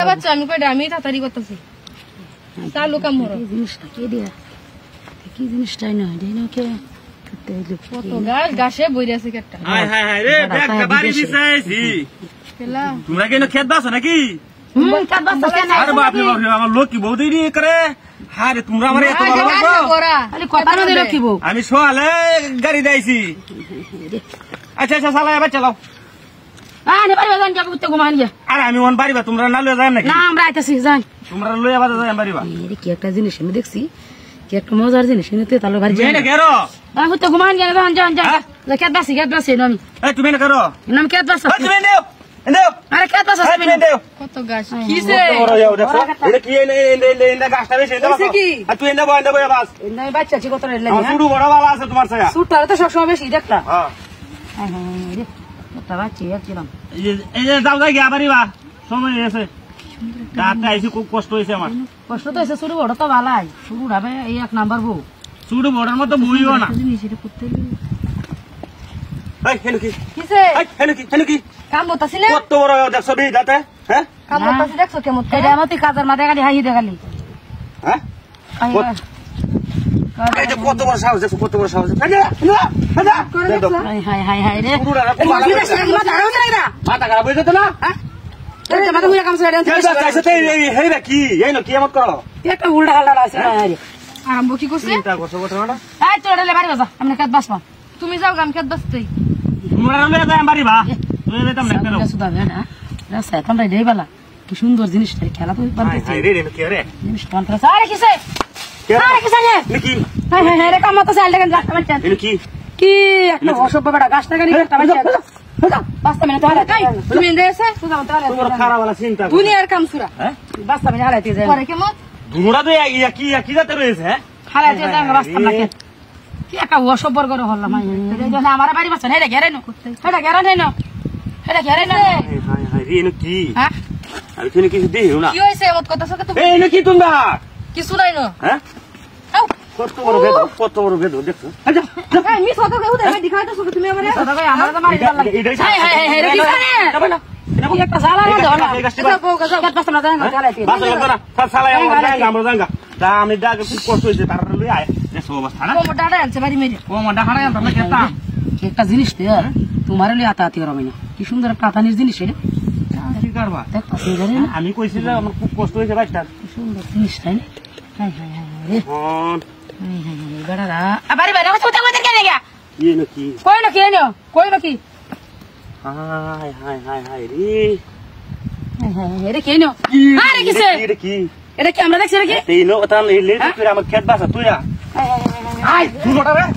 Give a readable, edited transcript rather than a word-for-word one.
বাচ্চা আমি কইডা আমি তাড়াতাড়ি করতেছি চালু কাম হলো জিনিসটা কে দিয়া কি জিনিসটাই না দেনা কে কত গাছ গাছে বইরে আছে কেটটা হায় হায় হায় রে ব্যাগ বাড়ি দিছাইছি কেলা তোমরা কেন খেত বাস নাকি কাট বাস কেন আরে বাপ রে বাপ রে আমার লোক কি বউদি রে করে হারে তোমরা আমারে এত ভালো খালি কথা না দিলো কি বউ আমি সোয়ালে গাড়ি দাইছি আচ্ছা আচ্ছা সালা এবার চালাও আরে বাড়ি বাজান কি করতে ঘুমান গিয়া আরে আমি ওন বাড়িবা তোমরা না লয়ে যান নাকি না আমরা আইতাছি যাই তোমরা লয়ে বাজা যান বাড়িবা এই কি একটা জিনিস আমি দেখছি কি একটা মজার জিনিস নিতে তাহলে বাড়ি যাই তুমি না করো আমি তো ঘুমান গিয়া যান যান যান খেত বাসি আমি এই তুমি না করো নাম খেত বাস তুমি নেও নেও আরে খেত বাস তুমি নেও কত গাছ কিছে বড় যাও দেখো এটা কি এই গাছটা বেশি এটা কি আর তুই না বয় বাস নাই বাচ্চা ছি কত রে আমার শুরু বড় বাবা আছে তোমার ছায়া সুটার তো সব সময় বেশি দেখতা হ্যাঁ হ্যাঁ রে কত বাচ্চা একদম এই যে যাও যাই গিয়া বাড়িবা সময় এসে রাতটা আইছি খুব কষ্ট হইছে আমার কষ্ট তো এসে শুরু বড় তো ভালাই শুরু হবে এই এক নাম্বার বউ শুরু বড়র মতো বইও না জিনিস এটা করতে এই হেন কি কিছে এই হেন কি কাম বতাছি না কত বড় দেখছ বি দাতে হ্যাঁ কাম বতাছি দেখছো কেমন এটা আমার তুই কাজের মাঝে গালি হাই দেখালি হ্যাঁ এই যে কত বড় সাহস দেখছো কত বড় সাহস হাই হাই হাই হাই রে মাথা খারাপ হয়ে যেত না মাথা মুড়া কাম ছেড়ে কি এই কি এমন করো একটা উল্টা পাল্টা আছে রে আরম্ভ কি করছে চিন্তা করছো ঘটনাটা এই তোরা বাড়ি বাজা আমি খেত বাসবা তুমি যাও গাম খেত বসতেই তোমরা লয়ে যাই বাড়িবা লয়ে যাইতাম না কেন সুদা বেড়া রাস্তা এখন রাই দেইবালা কি সুন্দর জিনিসটা খেলা তো পারতেছি হাই রে রে কি রে জিনিস পান্ত্রা আরে কিসে আরে কিসে রে কি হাই হাই হাই রে কাম তো চাইলে কেন রাস্তা বাচ্চা কি কি একটা অসভ্য বেটা গাছটা গানি একটা বাচ্চা বাস্তা মানে তো হারাইতে তুমি এসে সুদা তো হারাইতে তোমার খারাপ वाला চিন্তা দুনিয়ার কাম সুরা হ্যাঁ বাস্তা মানে হারাইতে যায় পরে কেমন তোমরা তো কি যাতে রয়েছে হ্যাঁ হারাইতে যায় রাস্তা লাগে কি একটা অসভ্য করে হল্লা মাই এই জন্য আমার বাড়ি বাসা নাই রে ঘেরে নো এটা ঘেরা নাই না এটা ঘেরে না হাই হাই রে কি হ্যাঁ আমি তুমি কিছু দিও না কি হইছে এমন কথা সকে তুমি এই কি তোমরা কিছু নাই না হ্যাঁ কত বড় ভেদ দেখছো আচ্ছা এই মিস হতো কেউ দেবে দেখাই তো সকে তুমি আমারে দাদা ভাই আমার তো মারি দাও লাগে হাই হাই হাই রে কি জানে যাবে না কি একটা জ্বালা না দাও না কাট বাস্তা না জানা হারাইতে বাস লাগতো না সালা আমরা জাঙ্গা দা আমি ডাকে খুব কষ্ট হইছে তার লই আয় দেখো অবস্থা না কোমর ডাড়া আনছে বাড়ি মেরে কোমর ডাহাড়া আনতাম না খেতা একটা জিনিস দে তোমার লই আতাতি করবে না কি সুন্দর একটা আতানির জিনিস এটা কি করবা দেখতাছি জানি না আমি কইছি যে আমার খুব কষ্ট হইছে ভাইটা কি সুন্দর জিনিস তাই না হাই হাই হাই রে হন হাই হাই হাই বেড়া আবারে বেড়া কত কত কেন গয়া কি নাকি কই না কি হাই রে হাই হাই রে কেন আরে কিসে এটা কি এটা কি আমরা দেখছি নাকি এই নো ওটা লে তুই আমার খেত বাসা তুই হাই হাই হাই তুই ওটা রে